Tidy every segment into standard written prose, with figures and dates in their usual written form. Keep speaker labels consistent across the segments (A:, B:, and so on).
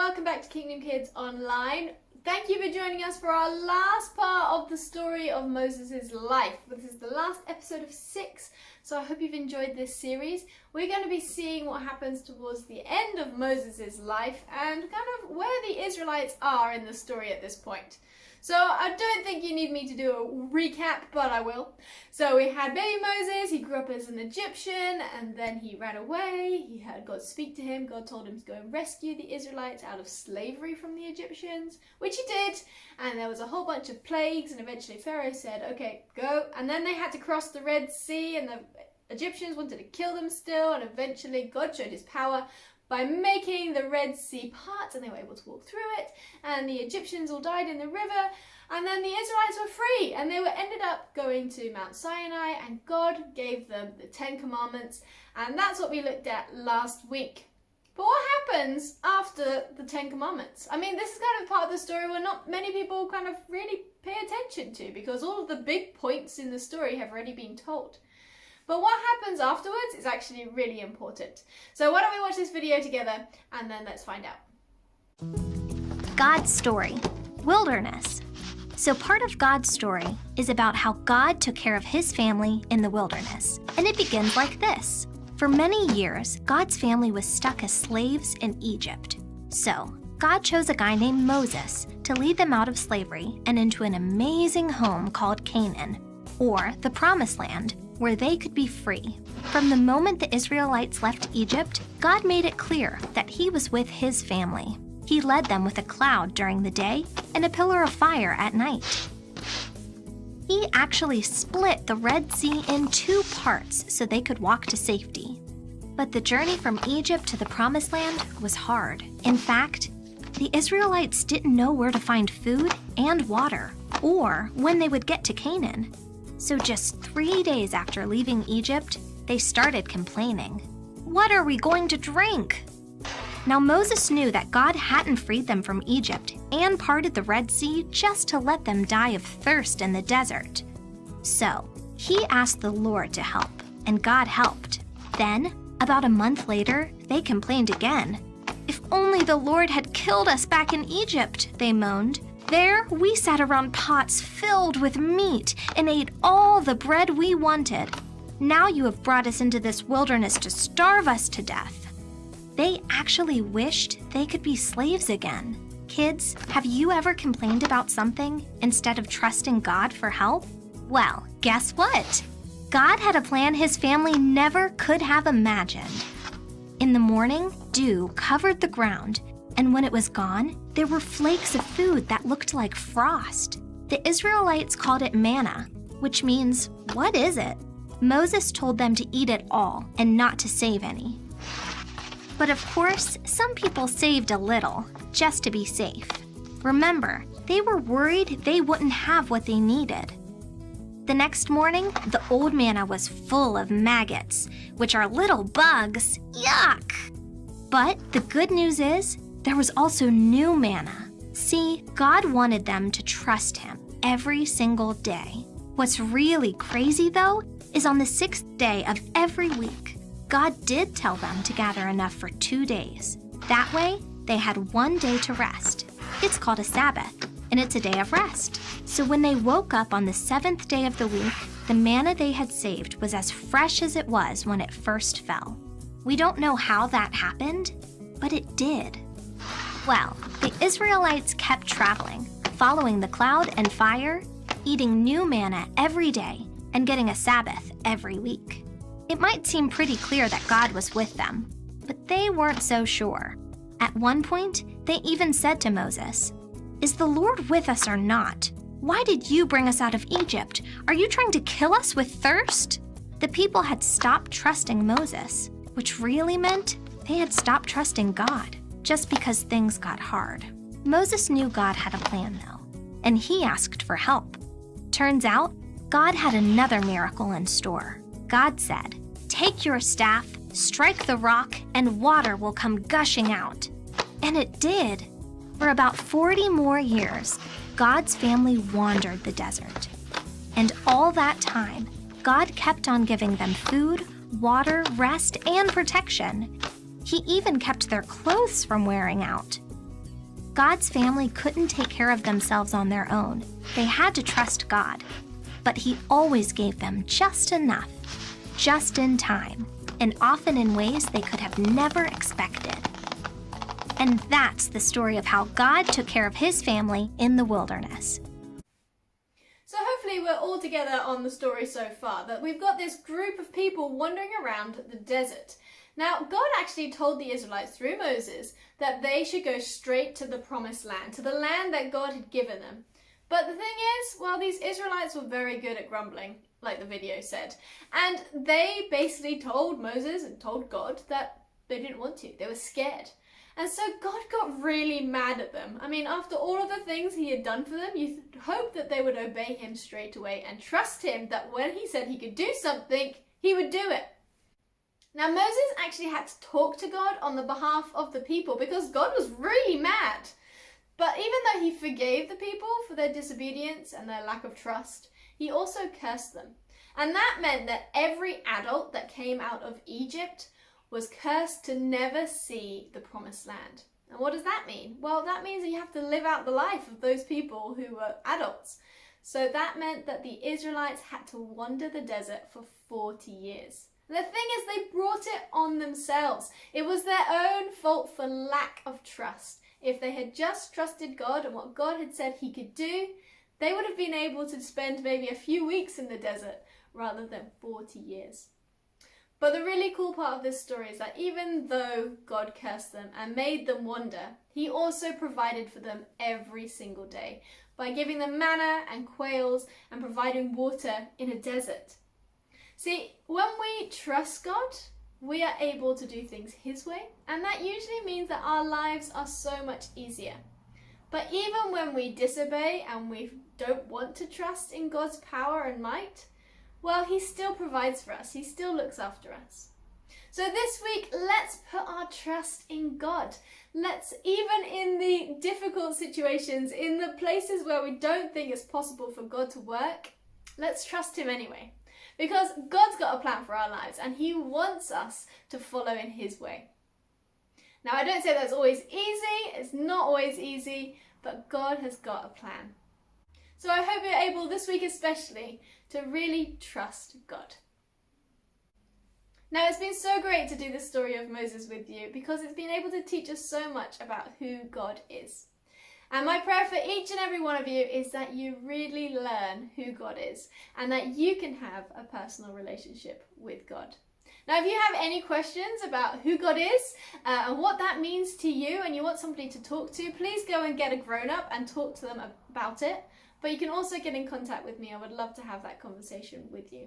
A: welcome back to Kingdom Kids Online. Thank you for joining us for our last part of the story of Moses' life. This is the last episode of 6, so I hope you've enjoyed this series. We're going to be seeing what happens towards the end of Moses' life and kind of where the Israelites are in the story at this point. So I don't think you need me to do a recap, but I will. So we had baby Moses. He grew up as an Egyptian and then he ran away. He heard God speak to him. God told him to go and rescue the Israelites out of slavery from the Egyptians, which he did. And there was a whole bunch of plagues and eventually Pharaoh said, okay, go. And then they had to cross the Red Sea and the Egyptians wanted to kill them still. And eventually God showed his power by making the Red Sea part, and they were able to walk through it, and the Egyptians all died in the river, and then the Israelites were free, and they ended up going to Mount Sinai, and God gave them the 10 Commandments, and that's what we looked at last week. But what happens after the 10 Commandments? I mean, this is kind of part of the story where not many people kind of really pay attention to, because all of the big points in the story have already been told. But what happens afterwards is actually really important. So why don't we watch this video together and then let's find out.
B: God's story, wilderness. So part of God's story is about how God took care of his family in the wilderness. And it begins like this. For many years, God's family was stuck as slaves in Egypt. So God chose a guy named Moses to lead them out of slavery and into an amazing home called Canaan, or the Promised Land, where they could be free. From the moment the Israelites left Egypt, God made it clear that he was with his family. He led them with a cloud during the day and a pillar of fire at night. He actually split the Red Sea in 2 parts so they could walk to safety. But the journey from Egypt to the Promised Land was hard. In fact, the Israelites didn't know where to find food and water, or when they would get to Canaan. So just 3 days after leaving Egypt, they started complaining. What are we going to drink? Now Moses knew that God hadn't freed them from Egypt and parted the Red Sea just to let them die of thirst in the desert. So he asked the Lord to help, and God helped. Then, about a month later, they complained again. If only the Lord had killed us back in Egypt, they moaned. There, we sat around pots filled with meat and ate all the bread we wanted. Now you have brought us into this wilderness to starve us to death. They actually wished they could be slaves again. Kids, have you ever complained about something instead of trusting God for help? Well, guess what? God had a plan his family never could have imagined. In the morning, dew covered the ground, and when it was gone, there were flakes of food that looked like frost. The Israelites called it manna, which means, what is it? Moses told them to eat it all and not to save any. But of course, some people saved a little, just to be safe. Remember, they were worried they wouldn't have what they needed. The next morning, the old manna was full of maggots, which are little bugs. Yuck! But the good news is, there was also new manna. See, God wanted them to trust him every single day. What's really crazy, though, is on the 6th day of every week, God did tell them to gather enough for 2 days. That way, they had 1 day to rest. It's called a Sabbath, and it's a day of rest. So when they woke up on the 7th day of the week, the manna they had saved was as fresh as it was when it first fell. We don't know how that happened, but it did. Well, the Israelites kept traveling, following the cloud and fire, eating new manna every day, and getting a Sabbath every week. It might seem pretty clear that God was with them, but they weren't so sure. At one point, they even said to Moses, "Is the Lord with us or not? Why did you bring us out of Egypt? Are you trying to kill us with thirst?" The people had stopped trusting Moses, which really meant they had stopped trusting God. Just because things got hard. Moses knew God had a plan, though, and he asked for help. Turns out, God had another miracle in store. God said, "Take your staff, strike the rock, and water will come gushing out." And it did. For about 40 more years, God's family wandered the desert. And all that time, God kept on giving them food, water, rest, and protection. He even kept their clothes from wearing out. God's family couldn't take care of themselves on their own. They had to trust God. But He always gave them just enough, just in time, and often in ways they could have never expected. And that's the story of how God took care of His family in the wilderness.
A: So hopefully we're all together on the story so far, that we've got this group of people wandering around the desert. Now, God actually told the Israelites through Moses that they should go straight to the promised land, to the land that God had given them. But the thing is, well, these Israelites were very good at grumbling, like the video said. And they basically told Moses and told God that they didn't want to. They were scared. And so God got really mad at them. I mean, after all of the things He had done for them, you'd hope that they would obey Him straight away and trust Him that when He said He could do something, He would do it. Now, Moses actually had to talk to God on the behalf of the people because God was really mad. But even though He forgave the people for their disobedience and their lack of trust, He also cursed them. And that meant that every adult that came out of Egypt was cursed to never see the promised land. And what does that mean? Well, that means that you have to live out the life of those people who were adults. So that meant that the Israelites had to wander the desert for 40 years. The thing is, they brought it on themselves. It was their own fault for lack of trust. If they had just trusted God and what God had said He could do, they would have been able to spend maybe a few weeks in the desert rather than 40 years. But the really cool part of this story is that even though God cursed them and made them wander, He also provided for them every single day by giving them manna and quails and providing water in a desert. See, when we trust God, we are able to do things His way, and that usually means that our lives are so much easier. But even when we disobey and we don't want to trust in God's power and might, well, He still provides for us. He still looks after us. So this week, let's put our trust in God. Let's, even in the difficult situations, in the places where we don't think it's possible for God to work, let's trust Him anyway. Because God's got a plan for our lives and He wants us to follow in His way. Now, I don't say that's always easy. It's not always easy, but God has got a plan. So I hope you're able this week especially to really trust God. Now, it's been so great to do the story of Moses with you because it's been able to teach us so much about who God is. And my prayer for each and every one of you is that you really learn who God is and that you can have a personal relationship with God. Now, if you have any questions about who God is and what that means to you and you want somebody to talk to, please go and get a grown-up and talk to them about it. But you can also get in contact with me. I would love to have that conversation with you.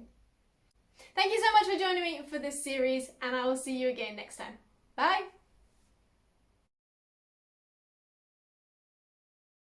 A: Thank you so much for joining me for this series, and I will see you again next time. Bye!